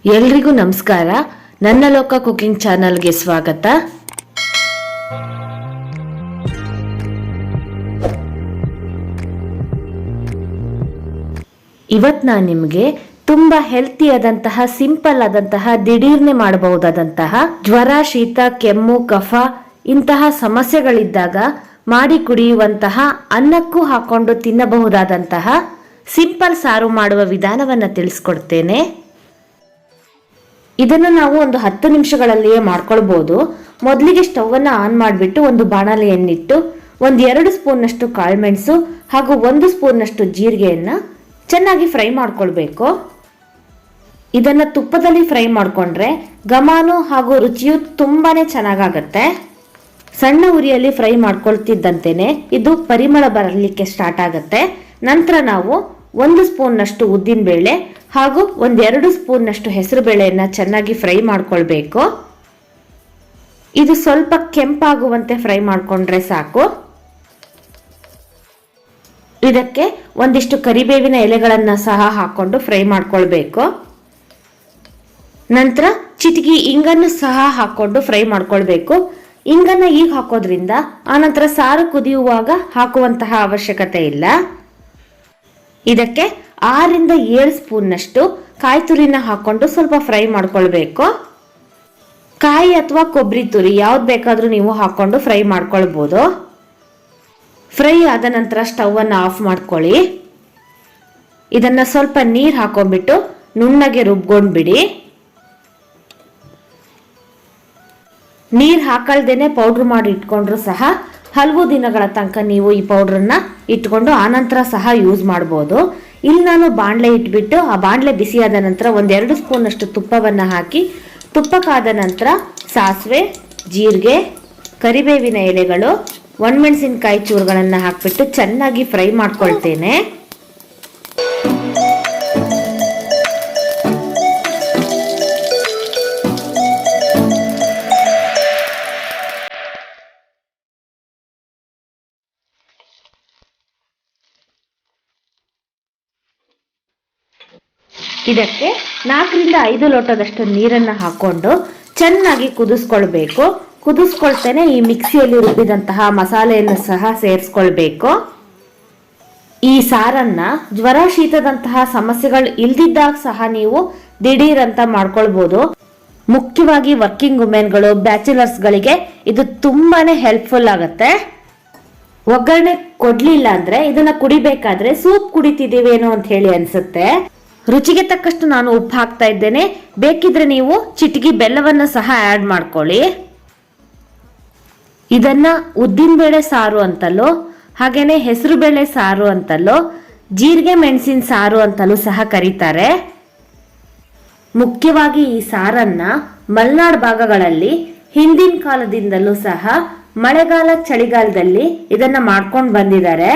ಎಲ್ರಿಗೂ ನಮಸ್ಕಾರ. ನನ್ನ ಲೋಕ ಕುಕಿಂಗ್ ಚಾನಲ್ಗೆ ಸ್ವಾಗತ. ಇವತ್ತು ನಾನು ನಿಮಗೆ ತುಂಬಾ ಹೆಲ್ತಿ ಆದಂತಹ ಸಿಂಪಲ್ ಆದಂತಹ ದಿಢೀರ್ನೆ ಮಾಡಬಹುದಾದಂತಹ ಜ್ವರ, ಶೀತ, ಕೆಮ್ಮು, ಕಫ ಇಂತಹ ಸಮಸ್ಯೆಗಳಿದ್ದಾಗ ಮಾಡಿ ಕುಡಿಯುವಂತಹ ಅನ್ನಕ್ಕೂ ಹಾಕೊಂಡು ತಿನ್ನಬಹುದಾದಂತಹ ಸಿಂಪಲ್ ಸಾರು ಮಾಡುವ ವಿಧಾನವನ್ನ ತಿಳಿಸ್ಕೊಡ್ತೇನೆ. ಇದನ್ನು ನಾವು ಒಂದು 10 ನಿಮಿಷಗಳಲ್ಲಿಯೇ ಮಾಡ್ಕೊಳ್ಬಹುದು. ಮೊದಲಿಗೆ ಸ್ಟವ್ ಅನ್ನು ಆನ್ ಮಾಡಿಬಿಟ್ಟು ಒಂದು ಬಾಣಲೆಯನ್ನಿಟ್ಟು 1-2 ಸ್ಪೂನ್ನಷ್ಟು ಕಾಳುಮೆಣಸು ಹಾಗೂ 1 ಸ್ಪೂನ್ನಷ್ಟು ಜೀರಿಗೆಯನ್ನ ಚೆನ್ನಾಗಿ ಫ್ರೈ ಮಾಡ್ಕೊಳ್ಬೇಕು. ಇದನ್ನ ತುಪ್ಪದಲ್ಲಿ ಫ್ರೈ ಮಾಡ್ಕೊಂಡ್ರೆ ಘಮಾನು ಹಾಗೂ ರುಚಿಯು ತುಂಬಾನೇ ಚೆನ್ನಾಗಾಗತ್ತೆ. ಸಣ್ಣ ಉರಿಯಲ್ಲಿ ಫ್ರೈ ಮಾಡ್ಕೊಳ್ತಿದ್ದಂತೆನೆ ಇದು ಪರಿಮಳ ಬರಲಿಕ್ಕೆ ಸ್ಟಾರ್ಟ್ ಆಗತ್ತೆ. ನಂತರ ನಾವು 1 ಸ್ಪೂನ್ನಷ್ಟು ಉದ್ದಿನ ಬೇಳೆ ಹಾಗೂ 1-2 ಸ್ಪೂನ್ನಷ್ಟು ಹೆಸರು ಬೇಳೆಯನ್ನ ಚೆನ್ನಾಗಿ ಫ್ರೈ ಮಾಡ್ಕೊಳ್ಬೇಕು. ಇದು ಸ್ವಲ್ಪ ಕೆಂಪಾಗುವಂತೆ ಫ್ರೈ ಮಾಡ್ಕೊಂಡ್ರೆ ಸಾಕು. ಇದಕ್ಕೆ ಒಂದಿಷ್ಟು ಕರಿಬೇವಿನ ಎಲೆಗಳನ್ನ ಸಹ ಹಾಕೊಂಡು ಫ್ರೈ ಮಾಡ್ಕೊಳ್ಬೇಕು. ನಂತರ ಚಿಟಿಕೆ ಇಂಗನ್ನು ಸಹ ಹಾಕೊಂಡು ಫ್ರೈ ಮಾಡ್ಕೊಳ್ಬೇಕು. ಇಂಗನ್ನ ಈಗ ಹಾಕೋದ್ರಿಂದ ಆನಂತರ ಸಾರು ಕುದಿಯುವಾಗ ಹಾಕುವಂತಹ ಅವಶ್ಯಕತೆ ಇಲ್ಲ. ಇದಕ್ಕೆ 6-7 ಸ್ಪೂನ್ನಷ್ಟು ಕಾಯಿ ತುರಿನ ಹಾಕೊಂಡು ಸ್ವಲ್ಪ ಫ್ರೈ ಮಾಡ್ಕೊಳ್ಬೇಕು. ಕಾಯಿ ಅಥವಾ ಕೊಬ್ಬರಿ ತುರಿ ಯಾವ್ದು ಬೇಕಾದ್ರೂ ನೀವು ಹಾಕೊಂಡು ಫ್ರೈ ಮಾಡ್ಕೊಳ್ಬಹುದು. ಫ್ರೈ ಆದ ನಂತರ ಸ್ಟವ್ ಅನ್ನು ಆಫ್ ಮಾಡ್ಕೊಳ್ಳಿ. ಇದನ್ನ ಸ್ವಲ್ಪ ನೀರು ಹಾಕೊಂಡ್ಬಿಟ್ಟು ನುಣ್ಣಗೆ ರುಬ್ಕೊಂಡ್ಬಿಡಿ. ನೀರು ಹಾಕಳ್ದೇನೆ ಪೌಡ್ರ್ ಮಾಡಿ ಇಟ್ಕೊಂಡ್ರು ಸಹ ಹಲವು ದಿನಗಳ ತನಕ ನೀವು ಈ ಪೌಡ್ರನ್ನ ಇಟ್ಕೊಂಡು ಆನಂತರ ಸಹ ಯೂಸ್ ಮಾಡ್ಬೋದು. ಇಲ್ಲಿ ನಾನು ಬಾಣಲೆ ಇಟ್ಬಿಟ್ಟು ಆ ಬಾಣಲೆ ಬಿಸಿಯಾದ ನಂತರ 1-2 ಸ್ಪೂನ್ನಷ್ಟು ತುಪ್ಪವನ್ನು ಹಾಕಿ ತುಪ್ಪಕ್ಕಾದ ನಂತರ ಸಾಸಿವೆ, ಜೀರಿಗೆ, ಕರಿಬೇವಿನ ಎಲೆಗಳು, ಒಣಮೆಣಸಿನಕಾಯಿ ಚೂರುಗಳನ್ನು ಹಾಕ್ಬಿಟ್ಟು ಚೆನ್ನಾಗಿ ಫ್ರೈ ಮಾಡ್ಕೊಳ್ತೇನೆ. ಇದಕ್ಕೆ 4-5 ಲೋಟದಷ್ಟು ನೀರನ್ನು ಹಾಕೊಂಡು ಚೆನ್ನಾಗಿ ಕುದಿಸ್ಕೊಳ್ಬೇಕು. ಕುದಿಸ್ಕೊಳ್ತೇನೆ ಈ ಮಿಕ್ಸಿಯಲ್ಲಿ ರುಬ್ಬಿದಂತಹ ಮಸಾಲೆಯನ್ನು ಸಹ ಸೇರಿಸ್ಕೊಳ್ಬೇಕು. ಈ ಸಾರನ್ನ ಜ್ವರ, ಶೀತದಂತಹ ಸಮಸ್ಯೆಗಳು ಇಲ್ದಿದ್ದಾಗ ಸಹ ನೀವು ದಿಢೀರ್ ಅಂತ ಮಾಡ್ಕೊಳ್ಬಹುದು. ಮುಖ್ಯವಾಗಿ ವರ್ಕಿಂಗ್ ವುಮೆನ್ಗಳು, ಬ್ಯಾಚುಲರ್ಸ್ ಗಳಿಗೆ ಇದು ತುಂಬಾನೇ ಹೆಲ್ಪ್ಫುಲ್ ಆಗತ್ತೆ. ಒಗ್ಗರಣೆ ಕೊಡ್ಲಿಲ್ಲ ಅಂದ್ರೆ ಇದನ್ನ ಕುಡಿಬೇಕಾದ್ರೆ ಸೂಪ್ ಕುಡಿತಿದ್ದೀವೇನೋ ಅಂತ ಹೇಳಿ ಅನ್ಸುತ್ತೆ. ರುಚಿಗೆ ತಕ್ಕಷ್ಟು ನಾನು ಉಪ್ಪು ಹಾಕ್ತಾ ಇದ್ದೇನೆ. ಬೇಕಿದ್ರೆ ನೀವು ಚಿಟಿಕೆ ಬೆಲ್ಲವನ್ನು ಸಹ ಆಡ್ ಮಾಡ್ಕೊಳ್ಳಿ. ಇದನ್ನ ಉದ್ದಿನ ಬೇಳೆ ಸಾರು ಅಂತಲೋ, ಹಾಗೇನೆ ಹೆಸರು ಬೇಳೆ ಸಾರು ಅಂತಲೋ, ಜೀರಿಗೆ ಮೆಣಸಿನ ಸಾರು ಅಂತಲೂ ಸಹ ಕರೀತಾರೆ. ಮುಖ್ಯವಾಗಿ ಈ ಸಾರನ್ನ ಮಲೆನಾಡು ಭಾಗಗಳಲ್ಲಿ ಹಿಂದಿನ ಕಾಲದಿಂದಲೂ ಸಹ ಮಳೆಗಾಲ, ಚಳಿಗಾಲದಲ್ಲಿ ಇದನ್ನ ಮಾಡ್ಕೊಂಡು ಬಂದಿದ್ದಾರೆ.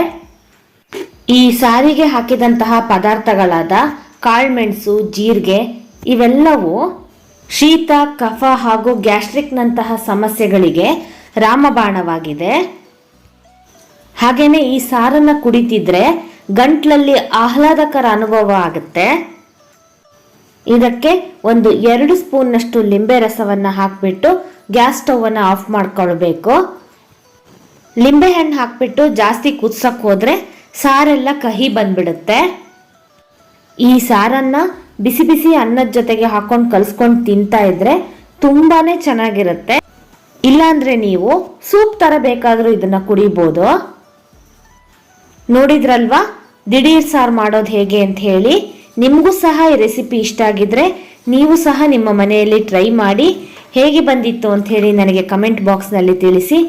ಈ ಸಾರಿಗೆ ಹಾಕಿದಂತಹ ಪದಾರ್ಥಗಳಾದ ಕಾಳುಮೆಣಸು, ಜೀರಿಗೆ ಇವೆಲ್ಲವೂ ಶೀತ, ಕಫ ಹಾಗೂ ಗ್ಯಾಸ್ಟ್ರಿಕ್ ನಂತಹ ಸಮಸ್ಯೆಗಳಿಗೆ ರಾಮಬಾಣವಾಗಿದೆ. ಹಾಗೇನೆ ಈ ಸಾರನ್ನ ಕುಡಿತಿದ್ರೆ ಗಂಟ್ಲಲ್ಲಿ ಆಹ್ಲಾದಕರ ಅನುಭವ ಆಗುತ್ತೆ. ಇದಕ್ಕೆ 1-2 ಸ್ಪೂನ್ನಷ್ಟು ಲಿಂಬೆ ರಸವನ್ನ ಹಾಕ್ಬಿಟ್ಟು ಗ್ಯಾಸ್ ಸ್ಟವ್ ಅನ್ನ ಆಫ್ ಮಾಡ್ಕೊಳ್ಬೇಕು. ಲಿಂಬೆ ಹಣ್ಣು ಹಾಕ್ಬಿಟ್ಟು ಜಾಸ್ತಿ ಕುದಿಸಕ್ ಹೋದ್ರೆ ಸಾರೆಲ್ಲ ಕಹಿ ಬಂದ್ಬಿಡುತ್ತೆ. ಈ ಸಾರನ್ನ ಬಿಸಿ ಬಿಸಿ ಅನ್ನದ ಜೊತೆಗೆ ಹಾಕೊಂಡು ಕಲ್ಸ್ಕೊಂಡು ತಿಂತಾ ಇದ್ರೆ ತುಂಬಾನೇ ಚೆನ್ನಾಗಿರುತ್ತೆ. ಇಲ್ಲಾಂದ್ರೆ ನೀವು ಸೂಪ್ ತರ ಬೇಕಾದ್ರೂ ಇದನ್ನ ಕುಡಿಬಹುದು. ನೋಡಿದ್ರಲ್ವಾ ದಿಢೀರ್ ಸಾರು ಮಾಡೋದು ಹೇಗೆ ಅಂತ ಹೇಳಿ. ನಿಮಗೂ ಸಹ ಈ ರೆಸಿಪಿ ಇಷ್ಟ ಆಗಿದ್ರೆ ನೀವು ಸಹ ನಿಮ್ಮ ಮನೆಯಲ್ಲಿ ಟ್ರೈ ಮಾಡಿ ಹೇಗೆ ಬಂದಿತ್ತು ಅಂತ ಹೇಳಿ ನನಗೆ ಕಮೆಂಟ್ ಬಾಕ್ಸ್ ನಲ್ಲಿ ತಿಳಿಸಿ.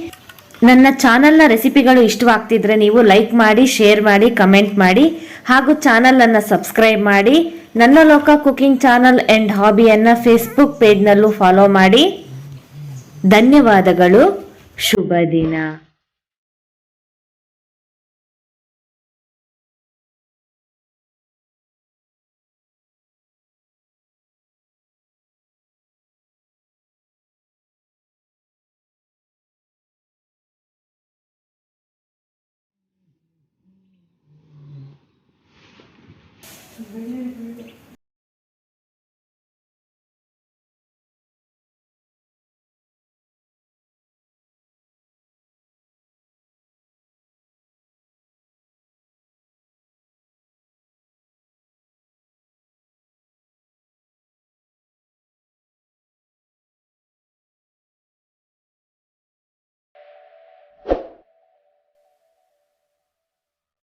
ನನ್ನ ಚಾನಲ್ನ ರೆಸಿಪಿಗಳು ಇಷ್ಟವಾಗ್ತಿದ್ರೆ ನೀವು ಲೈಕ್ ಮಾಡಿ, ಶೇರ್ ಮಾಡಿ, ಕಮೆಂಟ್ ಮಾಡಿ ಹಾಗೂ ಚಾನಲ್ ಅನ್ನು ಸಬ್ಸ್ಕ್ರೈಬ್ ಮಾಡಿ. ನನ್ನ ಲೋಕ ಕುಕಿಂಗ್ ಚಾನಲ್ ಅಂಡ್ ಹಾಬಿಯನ್ನ ಫೇಸ್ಬುಕ್ ಪೇಜ್ನಲ್ಲೂ ಫಾಲೋ ಮಾಡಿ. ಧನ್ಯವಾದಗಳು. ಶುಭ ದಿನ.